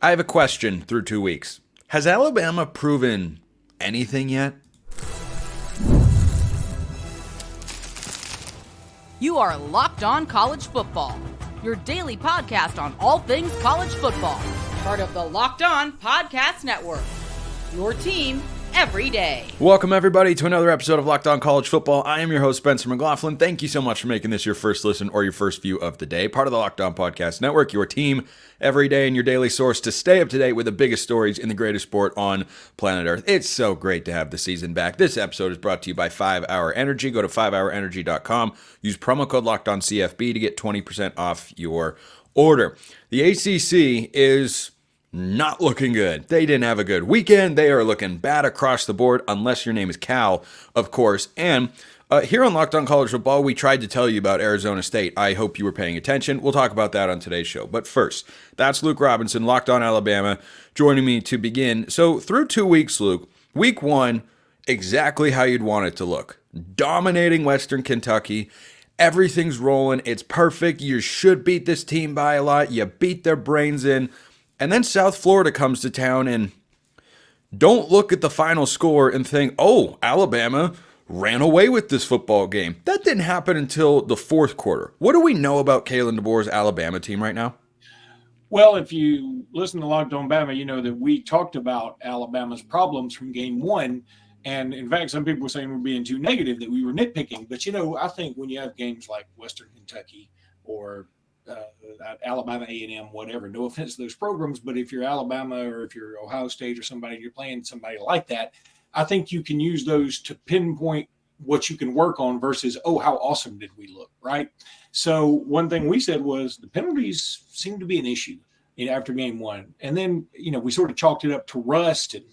I have a question through 2 weeks. Has Alabama proven anything yet? You are Locked On College Football, your daily podcast on all things college football. Part of the Locked On Podcast Network, your team every day. Welcome, everybody, to another episode of Locked On College Football. I am your host, Spencer McLaughlin. Thank you so much for making this your first listen or your first view of the day. Part of the Locked On Podcast Network, your team every day and your daily source to stay up to date with the biggest stories in the greatest sport on planet Earth. It's so great to have the season back. This episode is brought to you by 5 Hour Energy. Go to 5hourenergy.com. Use promo code LOCKEDONCFB to get 20% off your order. The ACC is not looking good. They didn't have a good weekend. They are looking bad across the board, unless your name is Cal, of course. And here on Locked On College Football, we tried to tell you about Arizona State. I hope you were paying attention. We'll talk about that on today's show. But first, that's Luke Robinson, Locked On Alabama, joining me to begin. So through 2 weeks, Luke, week one, exactly how you'd want it to look. Dominating Western Kentucky. Everything's rolling. It's perfect. You should beat this team by a lot. You beat their brains in. And then South Florida comes to town, and don't look at the final score and think, oh, Alabama ran away with this football game. That didn't happen until the fourth quarter. What do we know about Kalen DeBoer's Alabama team right now? Well, if you listen to Locked On Bama, you know that we talked about Alabama's problems from game one. And in fact, some people were saying we're being too negative, that we were nitpicking. But, you know, I think when you have games like Western Kentucky or Alabama A&M, whatever, no offense to those programs, but if you're Alabama or if you're Ohio State or somebody, you're playing somebody like that, I think you can use those to pinpoint what you can work on versus, oh, how awesome did we look, right? So one thing we said was the penalties seem to be an issue after game one. And then, you know, we sort of chalked it up to rust and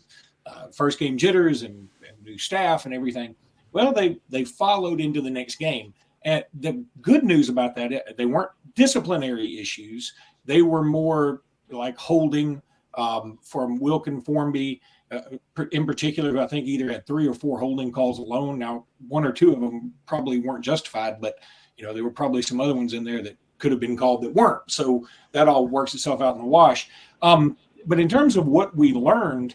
first game jitters and new staff and everything. Well, they followed into the next game. And the good news about that, they weren't disciplinary issues. They were more like holding from Wilkin Formby. In particular, I think either had 3 or 4 holding calls alone. Now, 1 or 2 of them probably weren't justified, but, you know, there were probably some other ones in there that could have been called that weren't. So that all works itself out in the wash. But in terms of what we learned,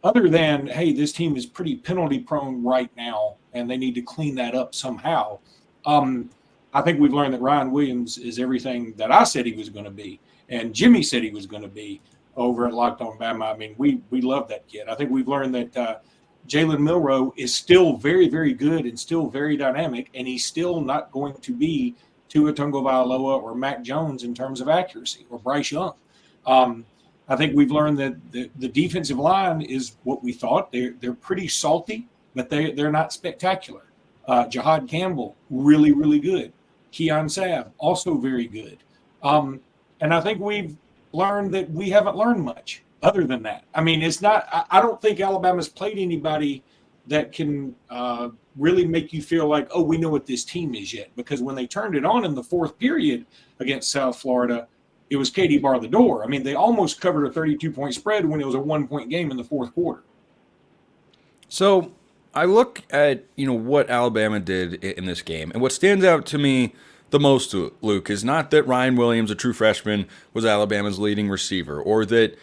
other than, hey, this team is pretty penalty prone right now, and they need to clean that up somehow. I think we've learned that Ryan Williams is everything that I said he was going to be, and Jimmy said he was going to be over at Locked On Bama. I mean, we love that kid. I think we've learned that Jalen Milroe is still very, very good and still very dynamic, and he's still not going to be Tua Tagovailoa or Mac Jones in terms of accuracy, or Bryce Young. I think we've learned that the defensive line is what we thought. They're pretty salty, but they're not spectacular. Jahad Campbell, really, really good. Keon Sabb, also very good. And I think we've learned that we haven't learned much other than that. I mean, it's not – I don't think Alabama's played anybody that can really make you feel like, oh, we know what this team is yet. Because when they turned it on in the fourth period against South Florida, it was Katie bar the door. I mean, they almost covered a 32-point spread when it was a 1-point game in the fourth quarter. So – I look at, what Alabama did in this game, and what stands out to me the most, Luke, is not that Ryan Williams, a true freshman, was Alabama's leading receiver, or that,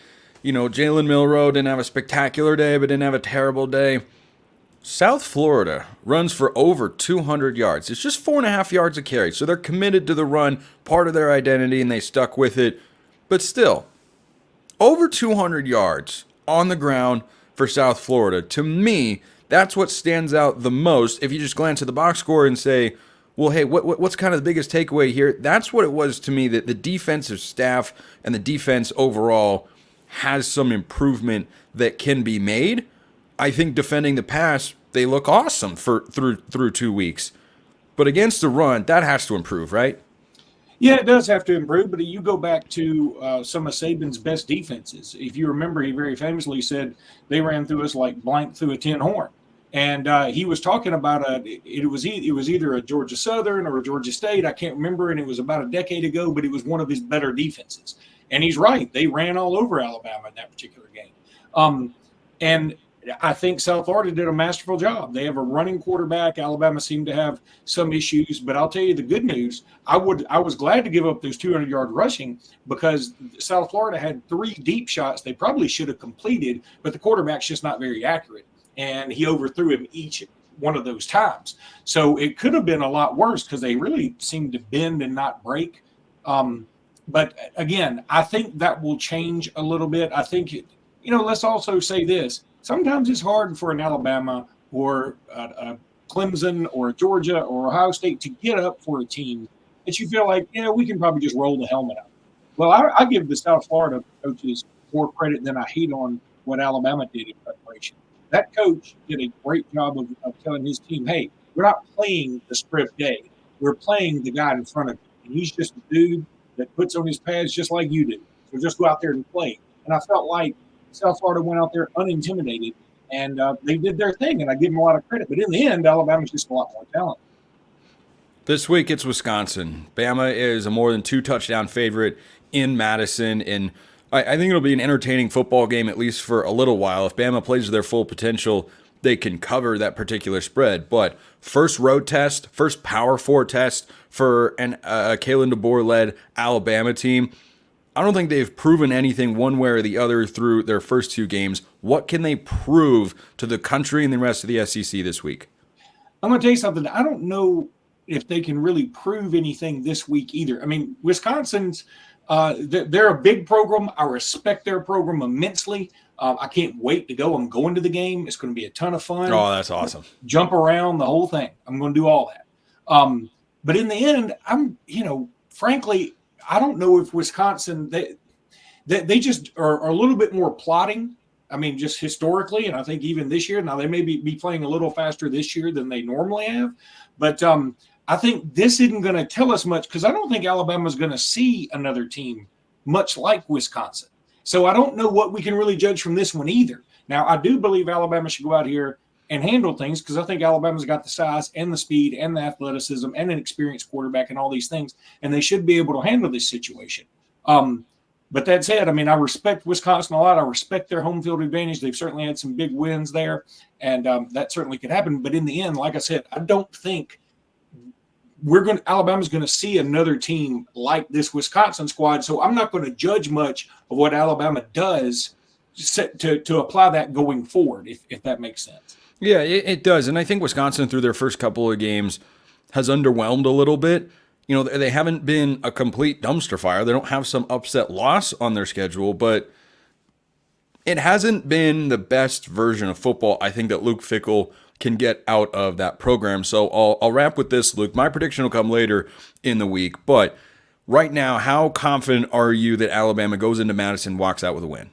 Jalen Milroe didn't have a spectacular day but didn't have a terrible day. South Florida runs for over 200 yards. It's just 4.5 yards a carry, so they're committed to the run, part of their identity, and they stuck with it. But still, over 200 yards on the ground for South Florida, to me, that's what stands out the most. If you just glance at the box score and say, well, hey, what's kind of the biggest takeaway here? That's what it was to me, that the defensive staff and the defense overall has some improvement that can be made. I think defending the pass, they look awesome through 2 weeks. But against the run, that has to improve, right? Yeah, it does have to improve, but you go back to some of Saban's best defenses. If you remember, he very famously said they ran through us like blank through a tin horn. And he was talking about it was either a Georgia Southern or a Georgia State. I can't remember, and it was about a decade ago, but it was one of his better defenses. And he's right. They ran all over Alabama in that particular game. And I think South Florida did a masterful job. They have a running quarterback. Alabama seemed to have some issues, but I'll tell you the good news. I was glad to give up those 200-yard rushing because South Florida had 3 deep shots they probably should have completed, but the quarterback's just not very accurate, and he overthrew him each one of those times. So it could have been a lot worse because they really seemed to bend and not break. But again, I think that will change a little bit. I think, let's also say this. Sometimes it's hard for an Alabama or a Clemson or a Georgia or Ohio State to get up for a team that you feel like, we can probably just roll the helmet out. Well, I give the South Florida coaches more credit than I hate on what Alabama did in preparation. That coach did a great job of telling his team, hey, we're not playing the spread day. We're playing the guy in front of you. And he's just a dude that puts on his pads just like you do. So just go out there and play. And I felt like South Florida went out there unintimidated, and they did their thing, and I give them a lot of credit. But in the end, Alabama's just a lot more talented. This week it's Wisconsin. Bama is a more than 2-touchdown favorite in Madison, and I think it'll be an entertaining football game, at least for a little while. If Bama plays to their full potential, they can cover that particular spread. But first road test, first Power 4 test for a Kalen DeBoer-led Alabama team. I don't think they've proven anything one way or the other through their first 2 games. What can they prove to the country and the rest of the SEC this week? I'm going to tell you something. I don't know if they can really prove anything this week either. I mean, Wisconsin's they're a big program. I respect their program immensely. I can't wait to go. I'm going to the game. It's going to be a ton of fun. Oh, that's awesome. Jump around, the whole thing. I'm going to do all that. But in the end, frankly, I don't know if Wisconsin, they just are a little bit more plotting. I mean, just historically, and I think even this year. Now, they may be playing a little faster this year than they normally have. But I think this isn't going to tell us much because I don't think Alabama's going to see another team much like Wisconsin. So I don't know what we can really judge from this one either. Now, I do believe Alabama should go out here and handle things because I think Alabama's got the size and the speed and the athleticism and an experienced quarterback and all these things, and they should be able to handle this situation. But that said, I mean, I respect Wisconsin a lot. I respect their home field advantage. They've certainly had some big wins there, and that certainly could happen. But in the end, like I said, I don't think Alabama's going to see another team like this Wisconsin squad. So I'm not going to judge much of what Alabama does to apply that going forward, if that makes sense. Yeah, it does. And I think Wisconsin, through their first couple of games, has underwhelmed a little bit. They haven't been a complete dumpster fire. They don't have some upset loss on their schedule, but it hasn't been the best version of football, I think, that Luke Fickell can get out of that program. So I'll wrap with this, Luke. My prediction will come later in the week, but right now, how confident are you that Alabama goes into Madison, walks out with a win?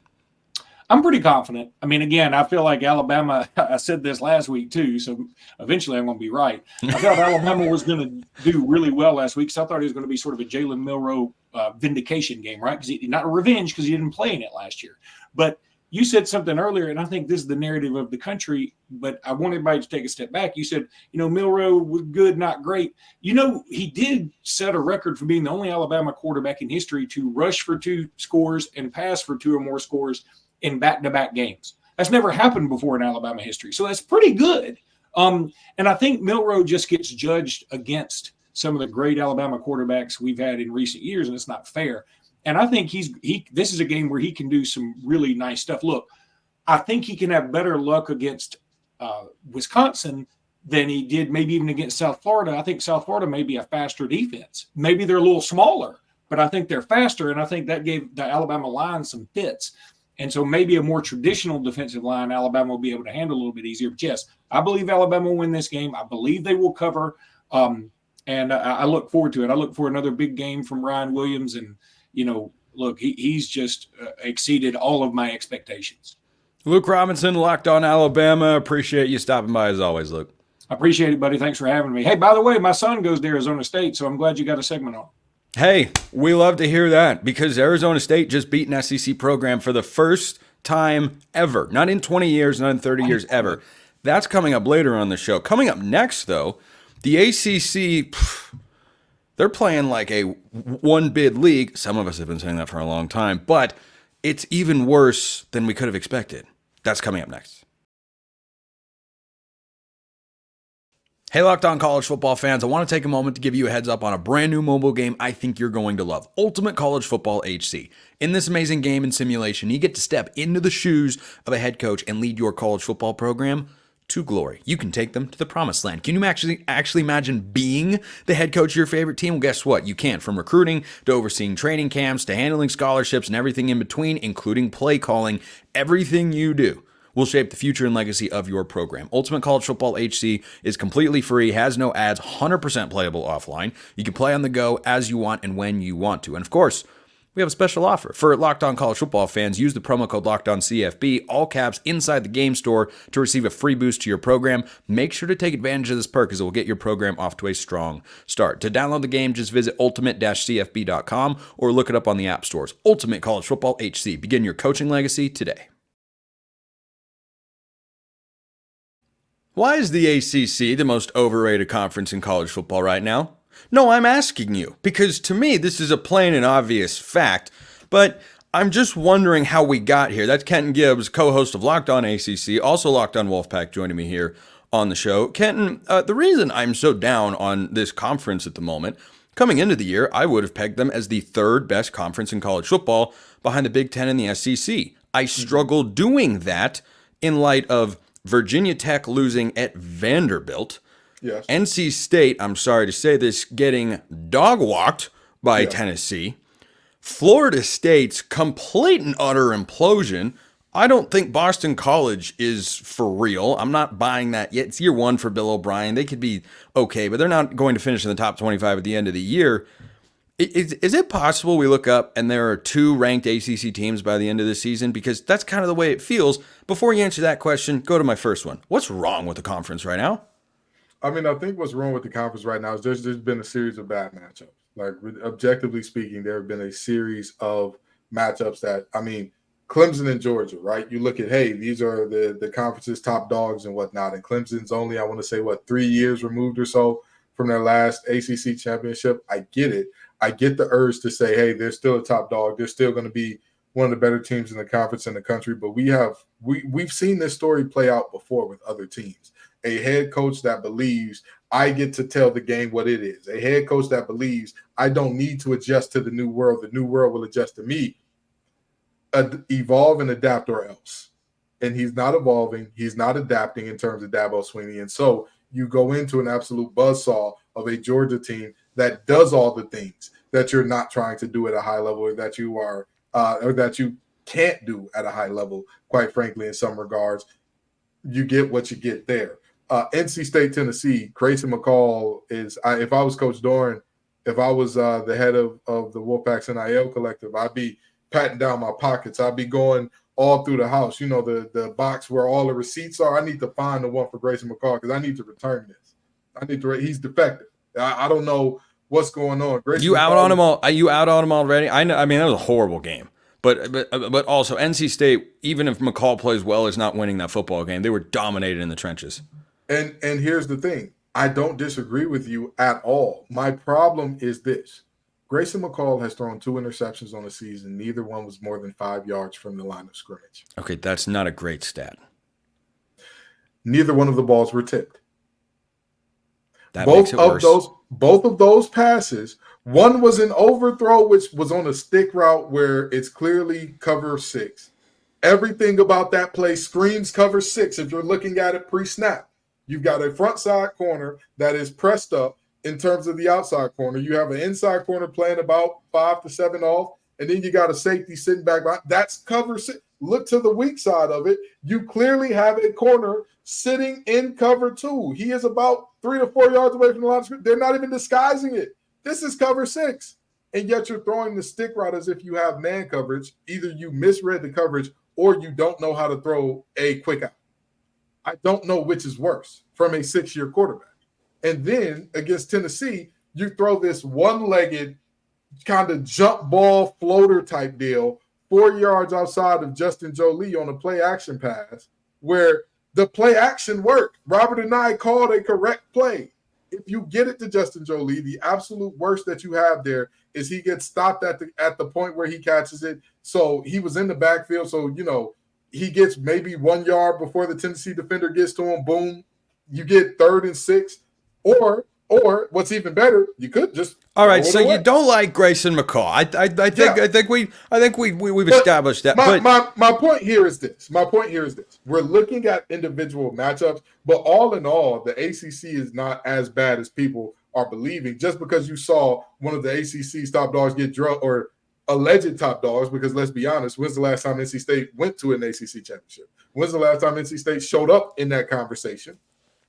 I'm pretty confident. I mean, again, I feel like Alabama, I said this last week too, so eventually I'm going to be right. I thought Alabama was going to do really well last week, so I thought it was going to be sort of a Jalen Milroe vindication game, right? Not a revenge because he didn't play in it last year. But you said something earlier, and I think this is the narrative of the country, but I want everybody to take a step back. You said, Milroe was good, not great. He did set a record for being the only Alabama quarterback in history to rush for 2 scores and pass for 2 or more scores in back-to-back games. That's never happened before in Alabama history. So that's pretty good. And I think Milroe just gets judged against some of the great Alabama quarterbacks we've had in recent years, and it's not fair. And I think this is a game where he can do some really nice stuff. Look, I think he can have better luck against Wisconsin than he did maybe even against South Florida. I think South Florida may be a faster defense. Maybe they're a little smaller, but I think they're faster, and I think that gave the Alabama line some fits. And so maybe a more traditional defensive line, Alabama will be able to handle a little bit easier. But yes, I believe Alabama will win this game. I believe they will cover. And I look forward to it. I look for another big game from Ryan Williams. And, look, he's just exceeded all of my expectations. Luke Robinson, Locked On Alabama. Appreciate you stopping by as always, Luke. I appreciate it, buddy. Thanks for having me. Hey, by the way, my son goes to Arizona State, so I'm glad you got a segment on. Hey, we love to hear that because Arizona State just beat an SEC program for the first time ever. Not in 20 years, not in 30 years, ever. That's coming up later on the show. Coming up next, though, the ACC, they're playing like a one-bid league. Some of us have been saying that for a long time, but it's even worse than we could have expected. That's coming up next. Hey, Locked On College Football fans, I want to take a moment to give you a heads up on a brand new mobile game I think you're going to love, Ultimate College Football HC. In this amazing game and simulation, you get to step into the shoes of a head coach and lead your college football program to glory. You can take them to the promised land. Can you actually imagine being the head coach of your favorite team? Well, guess what? You can. From recruiting to overseeing training camps to handling scholarships and everything in between, including play calling, everything you do will shape the future and legacy of your program. Ultimate College Football HC is completely free, has no ads, 100% playable offline. You can play on the go as you want and when you want to. And of course, we have a special offer. For Locked On College Football fans, use the promo code LOCKEDONCFB, all caps, inside the game store to receive a free boost to your program. Make sure to take advantage of this perk as it will get your program off to a strong start. To download the game, just visit ultimate-cfb.com or look it up on the app stores. Ultimate College Football HC. Begin your coaching legacy today. Why is the ACC the most overrated conference in college football right now? No, I'm asking you, because to me, this is a plain and obvious fact, but I'm just wondering how we got here. That's Kenton Gibbs, co-host of Locked On ACC, also Locked On Wolfpack, joining me here on the show. Kenton, the reason I'm so down on this conference at the moment, coming into the year, I would have pegged them as the third best conference in college football behind the Big Ten and the SEC. I struggle doing that in light of Virginia Tech losing at Vanderbilt. Yes. NC State, I'm sorry to say this, getting dog-walked by Tennessee. Florida State's complete and utter implosion. I don't think Boston College is for real. I'm not buying that yet. It's year one for Bill O'Brien. They could be okay, but they're not going to finish in the top 25 at the end of the year. Is it possible we look up and there are two ranked ACC teams by the end of the season? Because that's kind of the way it feels. Before you answer that question, go to my first one. What's wrong with the conference right now? I mean, I think what's wrong with the conference right now is there's been a series of bad matchups. Like, objectively speaking, there have been a series of matchups that, I mean, Clemson and Georgia, right? You look at, hey, these are the conference's top dogs and whatnot. And Clemson's only, I want to say, 3 years removed or so from their last ACC championship. I get it. I get the urge to say, hey, they're still a top dog. They're still going to be one of the better teams in the conference in the country. But we've seen this story play out before with other teams. A head coach that believes I get to tell the game what it is. A head coach that believes I don't need to adjust to the new world. The new world will adjust to me. Evolve and adapt or else. And he's not evolving. He's not adapting in terms of Dabo Swinney. And so you go into an absolute buzzsaw of a Georgia team that does all the things that you're not trying to do at a high level, or that you are, or that you can't do at a high level, quite frankly, in some regards. You get what you get there. NC State, Tennessee, Grayson McCall is, if I was Coach Doran, if I was the head of the Wolfpack's NIL collective, I'd be patting down my pockets. I'd be going all through the house, the box where all the receipts are. I need to find the one for Grayson McCall because I need to return this. He's defective. I don't know what's going on. Grayson You out McCall, on him all? You out on him already? I know. I mean, that was a horrible game. But also NC State, even if McCall plays well, is not winning that football game. They were dominated in the trenches. And here's the thing. I don't disagree with you at all. My problem is this. Grayson McCall has thrown 2 interceptions on the season. Neither one was more than 5 yards from the line of scrimmage. Okay, that's not a great stat. Neither one of the balls were tipped. That makes it worse. Both of those passes, one was an overthrow, which was on a stick route where it's clearly cover 6. Everything about that play screams cover 6 if you're looking at it pre-snap. You've got a front side corner that is pressed up in terms of the outside corner. You have an inside corner playing about 5 to 7 off, and then you got a safety sitting back behind. That's cover 6. Look to the weak side of it. You clearly have a corner sitting in cover 2. He is about 3 to 4 yards away from the line of scrimmage. They're not even disguising it. This is cover 6. And yet you're throwing the stick route as if you have man coverage. Either you misread the coverage or you don't know how to throw a quick out. I don't know which is worse from a 6-year quarterback. And then against Tennessee, you throw this one-legged kind of jump ball floater type deal 4 yards outside of Justin Jolie on a play action pass where the play action worked. Robert and I called a correct play. If you get it to Justin Jolie, the absolute worst that you have there is he gets stopped at the point where he catches it. So he was in the backfield. So, he gets maybe 1 yard before the Tennessee defender gets to him. Boom. You get 3rd and 6. Or what's even better, you could just all right. throw it So away. you don't like Grayson McCall. I think we've established that. My point here is this. We're looking at individual matchups, but all in all, the ACC is not as bad as people are believing. Just because you saw one of the ACC's top dogs get drugged, or alleged top dogs, because let's be honest, when's the last time NC State went to an ACC championship? When's the last time NC State showed up in that conversation?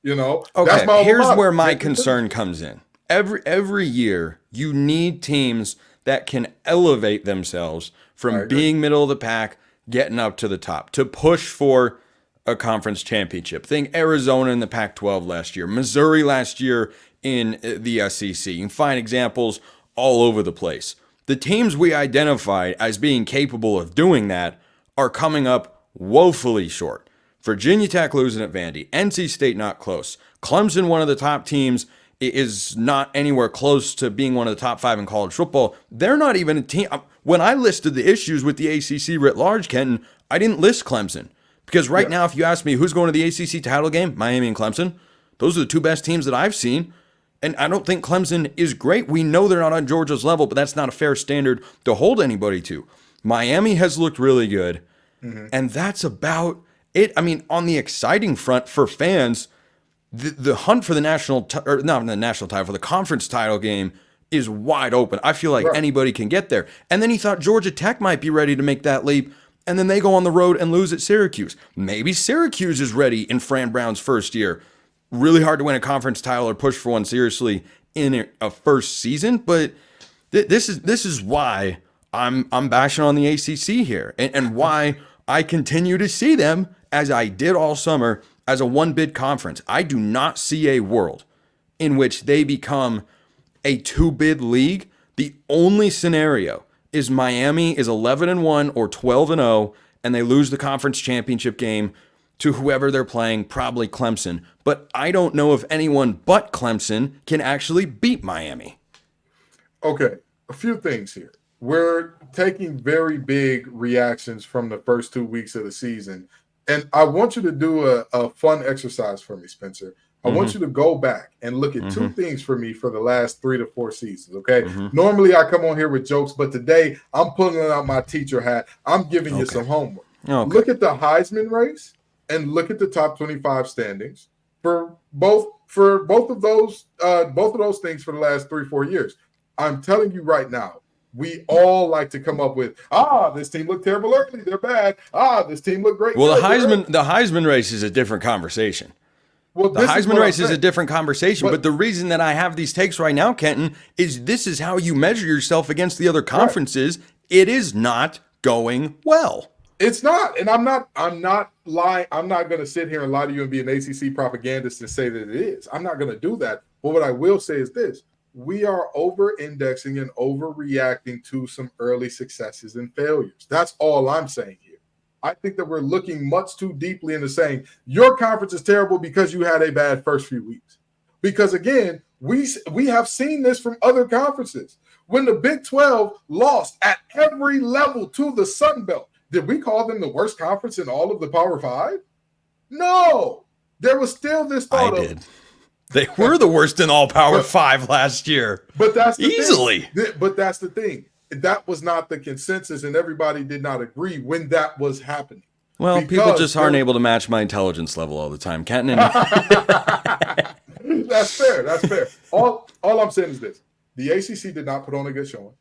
Okay, that's here's where my concern comes in. Every year, you need teams that can elevate themselves from being middle of the pack, getting up to the top, to push for a conference championship. Think Arizona in the Pac-12 last year, Missouri last year in the SEC. You can find examples all over the place. The teams we identified as being capable of doing that are coming up woefully short. Virginia Tech losing at Vandy. NC State not close. Clemson, one of the top teams, is not anywhere close to being one of the top 5 in college football. They're not even a team. When I listed the issues with the ACC writ large, Kenton, I didn't list Clemson. Because right now, if you ask me who's going to the ACC title game, Miami and Clemson, those are the 2 best teams that I've seen. And I don't think Clemson is great. We know they're not on Georgia's level, but that's not a fair standard to hold anybody to. Miami has looked really good. And that's about it. I mean, on the exciting front for fans, the hunt for the for the conference title game is wide open. I feel like anybody can get there. And then he thought Georgia Tech might be ready to make that leap, and then they go on the road and lose at Syracuse. Maybe Syracuse is ready in Fran Brown's first year. Really hard to win a conference title or push for one seriously in a first season, but this is why I'm bashing on the ACC here, and why I continue to see them, as I did all summer, as a one-bid conference. I do not see a world in which they become a 2-bid league. The only scenario is Miami is 11-1 or 12-0, and they lose the conference championship game to whoever they're playing, probably Clemson. But I don't know if anyone but Clemson can actually beat Miami. Okay, a few things here. We're taking very big reactions from the first 2 weeks of the season. And I want you to do a fun exercise for me, Spencer. I want you to go back and look at 2 things for me for the last 3 to 4 seasons, okay? Normally I come on here with jokes, but today I'm pulling out my teacher hat. I'm giving you some homework. Look at the Heisman race and look at the top 25 standings for both of those things for the last 3-4 years. I'm telling you right now, we all like to come up with, this team looked terrible early, they're bad. This team looked great. Well, the Heisman race is a different conversation. Well, the Heisman race is a different conversation, but the reason that I have these takes right now, Kenton, is this is how you measure yourself against the other conferences. It is not going well. It's not, and I'm not lying. I'm not going to sit here and lie to you and be an ACC propagandist and say that it is. I'm not going to do that. But what I will say is this: we are over-indexing and overreacting to some early successes and failures. That's all I'm saying here. I think that we're looking much too deeply into saying your conference is terrible because you had a bad first few weeks. Because again, we have seen this from other conferences. When the Big 12 lost at every level to the Sun Belt, did we call them the worst conference in all of the Power 5? No. There was still this thought I did. They were the worst in all Power 5 last year. But that's the easily. Thing. But that's the thing. That was not the consensus, and everybody did not agree when that was happening. Well, people just aren't able to match my intelligence level all the time, Kenton. That's fair. That's fair. All I'm saying is this: the ACC did not put on a good showing.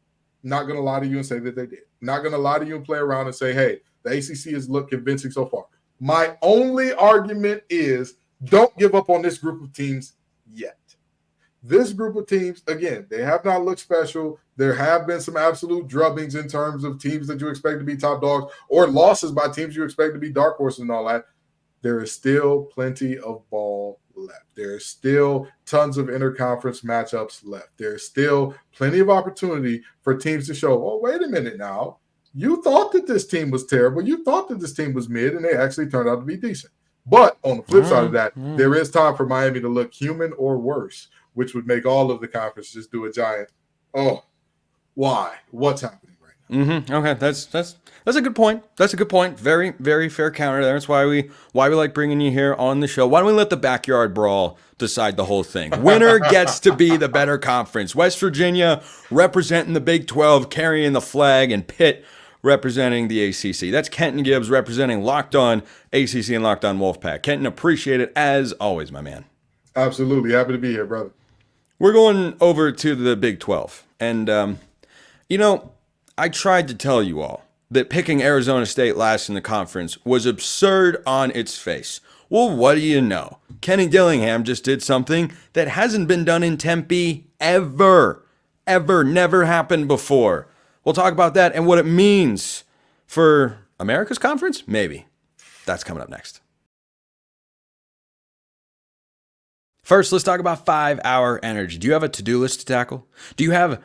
Not going to lie to you and say that they did. Not going to lie to you and play around and say, hey, the ACC has looked convincing so far. My only argument is don't give up on this group of teams yet. This group of teams, again, they have not looked special. There have been some absolute drubbings in terms of teams that you expect to be top dogs or losses by teams you expect to be dark horses and all that. There is still plenty of ball left. There's still tons of interconference matchups left. There's still plenty of opportunity for teams to show, oh, wait a minute now. You thought that this team was terrible. You thought that this team was mid, and they actually turned out to be decent. But on the flip side of that, there is time for Miami to look human or worse, which would make all of the conferences do a giant, oh, why? What's happening right now? Okay, that's a good point. That's a good point. Very, very fair counter there. That's why we like bringing you here on the show. Why don't we let the backyard brawl decide the whole thing? Winner gets to be the better conference. West Virginia representing the Big 12, carrying the flag, and Pitt representing the ACC. That's Kenton Gibbs representing Locked On ACC and Locked On Wolfpack. Kenton, appreciate it as always, my man. Absolutely. Happy to be here, brother. We're going over to the Big 12. And, I tried to tell you all that picking Arizona State last in the conference was absurd on its face. Well, what do you know? Kenny Dillingham just did something that hasn't been done in Tempe ever. Never happened before. We'll talk about that and what it means for America's conference? Maybe. That's coming up next. First, let's talk about 5 Hour Energy. Do you have a to-do list to tackle? Do you have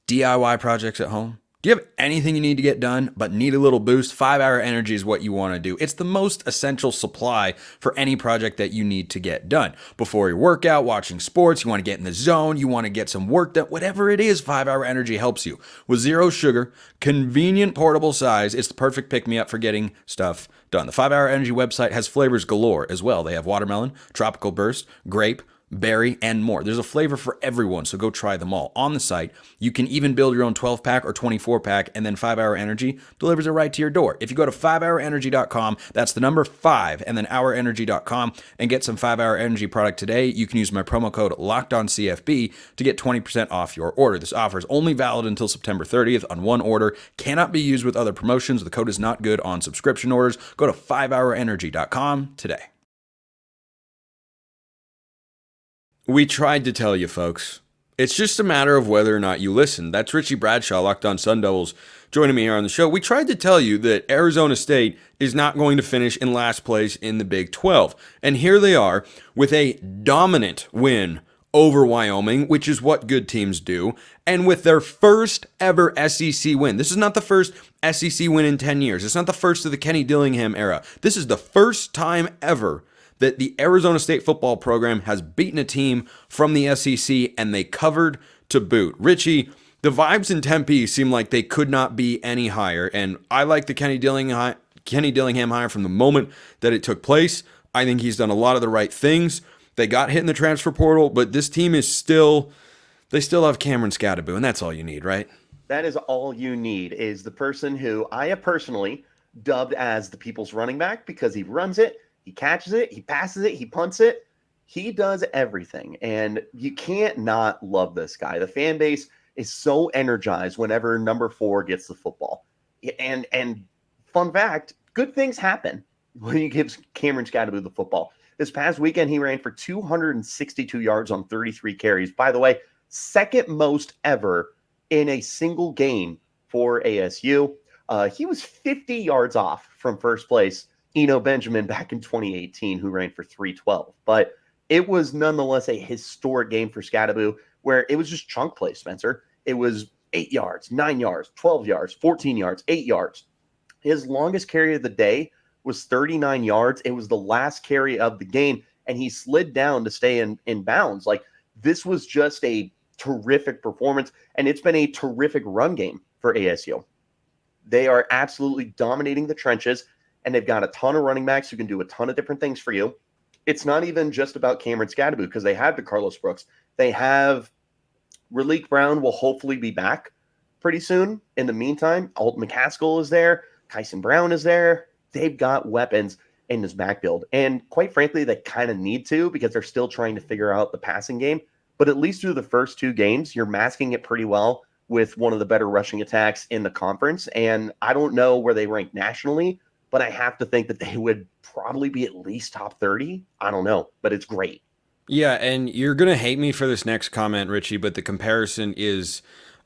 DIY projects at home? Do you have anything you need to get done but need a little boost? 5 Hour Energy is what you want to do. It's the most essential supply for any project that you need to get done. Before your workout, watching sports, you want to get in the zone, you want to get some work done, whatever it is, 5 Hour Energy helps you. With zero sugar, convenient portable size, it's the perfect pick-me-up for getting stuff done. The 5 Hour Energy website has flavors galore as well. They have watermelon, tropical burst, grape, berry, and more. There's a flavor for everyone, so go try them all. On the site, you can even build your own 12-pack or 24-pack, and then 5 Hour Energy delivers it right to your door. If you go to 5hourenergy.com, that's the number 5, and then hourenergy.com, and get some 5 Hour Energy product today, you can use my promo code LOCKEDONCFB to get 20% off your order. This offer is only valid until September 30th on one order, cannot be used with other promotions. The code is not good on subscription orders. Go to 5hourenergy.com today. We tried to tell you, folks. It's just a matter of whether or not you listen. That's Richie Bradshaw, Locked On Sun Devils, joining me here on the show. We tried to tell you that Arizona State is not going to finish in last place in the Big 12. And here they are with a dominant win over Wyoming, which is what good teams do, and with their first ever SEC win. This is not the first SEC win in 10 years. It's not the first of the Kenny Dillingham era. This is the first time ever that the Arizona State football program has beaten a team from the SEC, and they covered to boot. Richie, the vibes in Tempe seem like they could not be any higher, and I like the Kenny Dillingham hire from the moment that it took place. I think he's done a lot of the right things. They got hit in the transfer portal, but this team is they still have Cameron Scadaboo, and that's all you need, right? That is all you need, is the person who I have personally dubbed as the people's running back, because he runs it, he catches it, he passes it, he punts it. He does everything, and you can't not love this guy. The fan base is so energized whenever number 4 gets the football. And fun fact, good things happen when he gives Cameron Scadaboo the football. This past weekend, he ran for 262 yards on 33 carries. By the way, second most ever in a single game for ASU. He was 50 yards off from first place Eno Benjamin back in 2018, who ran for 312. But it was nonetheless a historic game for Scadaboo, where it was just chunk play, Spencer. It was 8 yards, 9 yards, 12 yards, 14 yards, 8 yards. His longest carry of the day was 39 yards. It was the last carry of the game, and he slid down to stay in bounds. Like, this was just a terrific performance, and it's been a terrific run game for ASU. They are absolutely dominating the trenches, and they've got a ton of running backs who can do a ton of different things for you. It's not even just about Cameron Scadaboo, because they have DeCarlos Brooks. They have Raleek Brown will hopefully be back pretty soon. In the meantime, Alton McCaskill is there. Kyson Brown is there. They've got weapons in this backfield. And quite frankly, they kind of need to, because they're still trying to figure out the passing game. But at least through the first 2 games, you're masking it pretty well with one of the better rushing attacks in the conference. And I don't know where they rank nationally, but I have to think that they would probably be at least top 30. I don't know, but it's great. Yeah, and you're going to hate me for this next comment, Richie, but the comparison is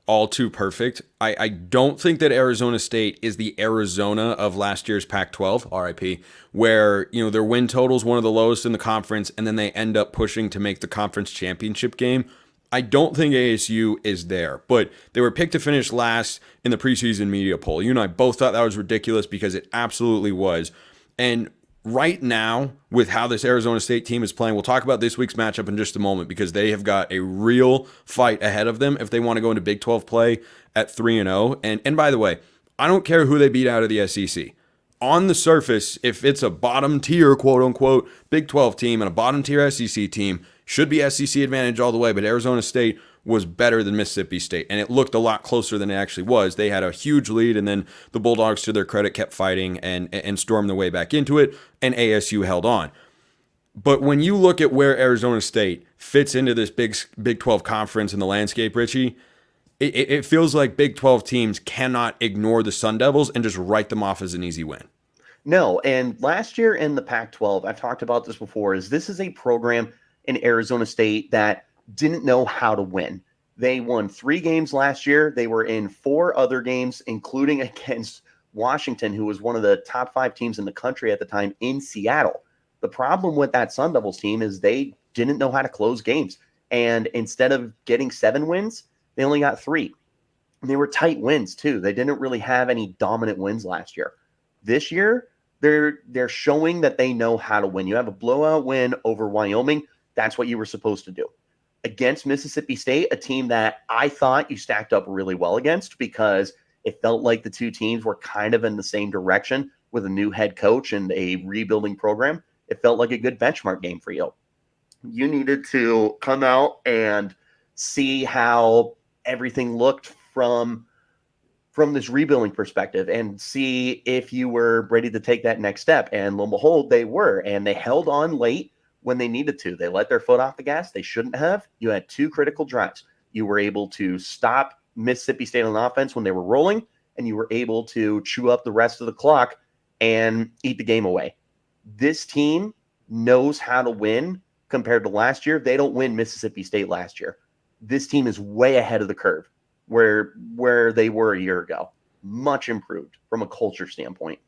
all too perfect. I don't think that Arizona State is the Arizona of last year's Pac-12, RIP, where, their win total is one of the lowest in the conference, and then they end up pushing to make the conference championship game. I don't think ASU is there, but they were picked to finish last in the preseason media poll. You and I both thought that was ridiculous, because it absolutely was. And right now, with how this Arizona State team is playing, we'll talk about this week's matchup in just a moment because they have got a real fight ahead of them if they want to go into Big 12 play at 3-0. And by the way, I don't care who they beat out of the SEC. On the surface, if it's a bottom tier, quote unquote, Big 12 team and a bottom tier SEC team, should be SEC advantage all the way, but Arizona State was better than Mississippi State, and it looked a lot closer than it actually was. They had a huge lead, and then the Bulldogs, to their credit, kept fighting and stormed their way back into it, and ASU held on. But when you look at where Arizona State fits into this Big 12 conference in the landscape, Richie, it feels like Big 12 teams cannot ignore the Sun Devils and just write them off as an easy win. No, and last year in the Pac-12, I've talked about this before, this is a program in Arizona State that didn't know how to win. They won 3 games last year. They were in 4 other games, including against Washington, who was one of the top 5 teams in the country at the time in Seattle. The problem with that Sun Devils team is they didn't know how to close games. And instead of getting 7 wins, they only got 3. And they were tight wins too. They didn't really have any dominant wins last year. This year, they're showing that they know how to win. You have a blowout win over Wyoming. That's what you were supposed to do. Against Mississippi State, a team that I thought you stacked up really well against because it felt like the two teams were kind of in the same direction with a new head coach and a rebuilding program. It felt like a good benchmark game for you. You needed to come out and see how everything looked from this rebuilding perspective and see if you were ready to take that next step. And lo and behold, they were, and they held on late when they needed to. They let their foot off the gas. They shouldn't have. You had 2 critical drives. You were able to stop Mississippi State on offense when they were rolling, and you were able to chew up the rest of the clock and eat the game away. This team knows how to win compared to last year. They don't win Mississippi State last year. This team is way ahead of the curve where they were a year ago. Much improved from a culture standpoint.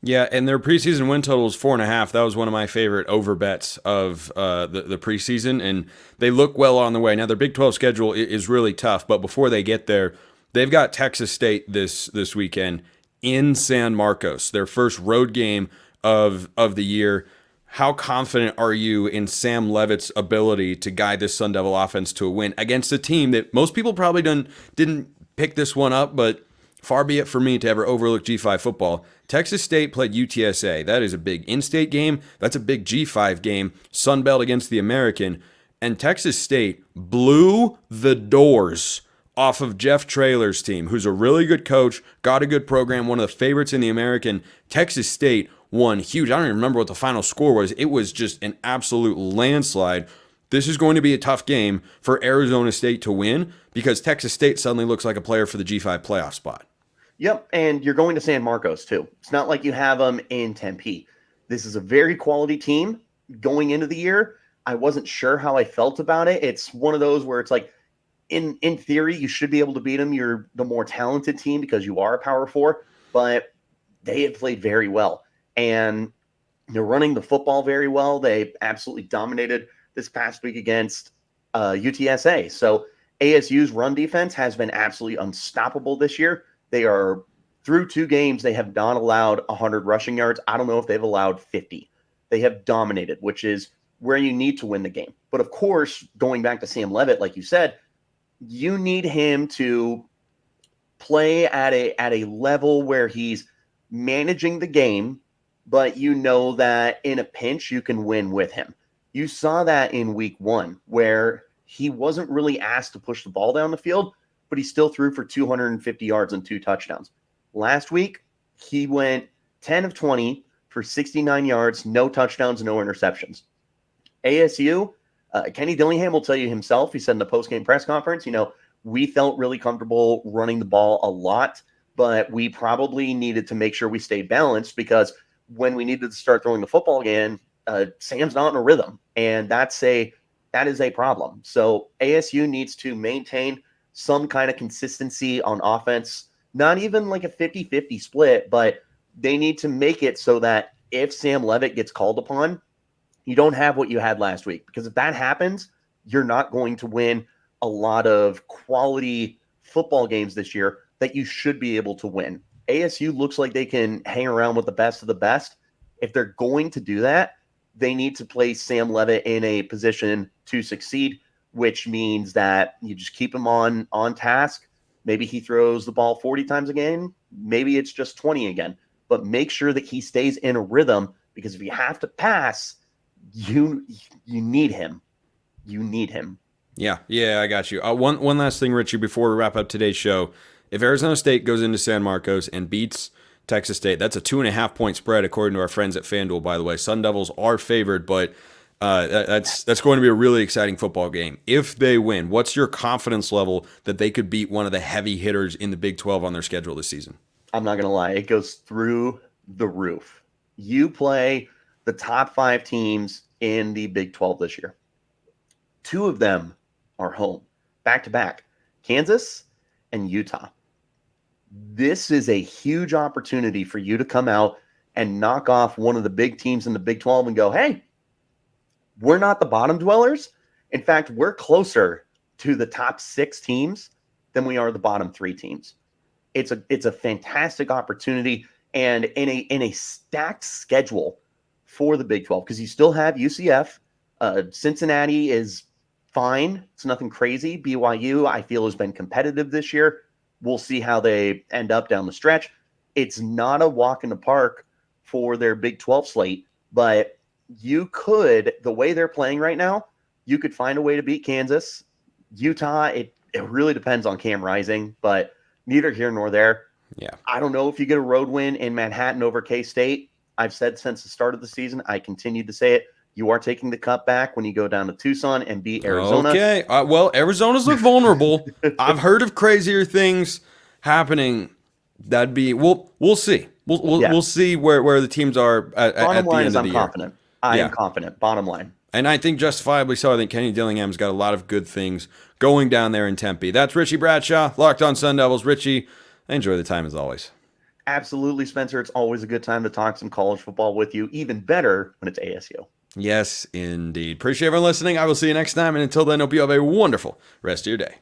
Yeah, and their preseason win total is 4.5. That was one of my favorite over bets of the preseason, and they look well on the way. Now, their Big 12 schedule is really tough, but before they get there, they've got Texas State this weekend in San Marcos, their first road game of the year. How confident are you in Sam Leavitt's ability to guide this Sun Devil offense to a win against a team that most people probably didn't pick this one up, but far be it for me to ever overlook G5 football. Texas State played UTSA. That is a big in-state game. That's a big G5 game. Sun Belt against the American. And Texas State blew the doors off of Jeff Traylor's team, who's a really good coach, got a good program, one of the favorites in the American. Texas State won huge. I don't even remember what the final score was. It was just an absolute landslide. This is going to be a tough game for Arizona State to win because Texas State suddenly looks like a player for the G5 playoff spot. Yep, and you're going to San Marcos too. It's not like you have them in Tempe. This is a very quality team going into the year. I wasn't sure how I felt about it. It's one of those where it's like, in theory, you should be able to beat them. You're the more talented team because you are a Power 4, but they have played very well. And they're running the football very well. They absolutely dominated this past week against UTSA. So ASU's run defense has been absolutely unstoppable this year. They are, through 2 games, they have not allowed 100 rushing yards. I don't know if they've allowed 50. They have dominated, which is where you need to win the game. But of course, going back to Sam Leavitt, like you said, you need him to play at a level where he's managing the game, but you know that in a pinch, you can win with him. You saw that in week 1, where he wasn't really asked to push the ball down the field, but he still threw for 250 yards and 2 touchdowns. Last week, he went 10 of 20 for 69 yards, no touchdowns, no interceptions. ASU, Kenny Dillingham will tell you himself, he said in the post-game press conference, we felt really comfortable running the ball a lot, but we probably needed to make sure we stayed balanced because when we needed to start throwing the football again, Sam's not in a rhythm, and that is a problem. So ASU needs to maintain some kind of consistency on offense, not even like a 50-50 split, but they need to make it so that if Sam Leavitt gets called upon, you don't have what you had last week. Because if that happens, you're not going to win a lot of quality football games this year that you should be able to win. ASU looks like they can hang around with the best of the best. If they're going to do that, they need to place Sam Leavitt in a position to succeed, which means that you just keep him on task. Maybe he throws the ball 40 times a game. Maybe it's just 20 again. But make sure that he stays in a rhythm, because if you have to pass, you need him. You need him. Yeah, I got you. One last thing, Richie, before we wrap up today's show. If Arizona State goes into San Marcos and beats Texas State, that's a 2.5-point spread, according to our friends at FanDuel, by the way. Sun Devils are favored, but that's going to be a really exciting football game. If they win, what's your confidence level that they could beat one of the heavy hitters in the Big 12 on their schedule this season? I'm not going to lie. It goes through the roof. You play the top 5 teams in the Big 12 this year. 2 of them are home, back-to-back, Kansas and Utah. This is a huge opportunity for you to come out and knock off one of the big teams in the Big 12 and go, hey, we're not the bottom dwellers. In fact, we're closer to the top 6 teams than we are the bottom 3 teams. It's a fantastic opportunity, and in a stacked schedule for the Big 12, because you still have UCF. Cincinnati is fine. It's nothing crazy. BYU, I feel, has been competitive this year. We'll see how they end up down the stretch. It's not a walk in the park for their Big 12 slate, but you could, the way they're playing right now, you could find a way to beat Kansas. Utah, it really depends on Cam Rising, but neither here nor there. Yeah. I don't know if you get a road win in Manhattan over K-State. I've said since the start of the season, I continue to say it. You are taking the cup back when you go down to Tucson and beat Arizona. Okay. Well, Arizona's look vulnerable. I've heard of crazier things happening. That'd be we'll see. We'll see where the teams are at the end of the year. I'm confident. I am confident. Bottom line. And I think justifiably so. I think Kenny Dillingham's got a lot of good things going down there in Tempe. That's Richie Bradshaw, Locked On Sun Devils. Richie, I enjoy the time as always. Absolutely, Spencer. It's always a good time to talk some college football with you. Even better when it's ASU. Yes, indeed. Appreciate everyone listening. I will see you next time. And until then, hope you have a wonderful rest of your day.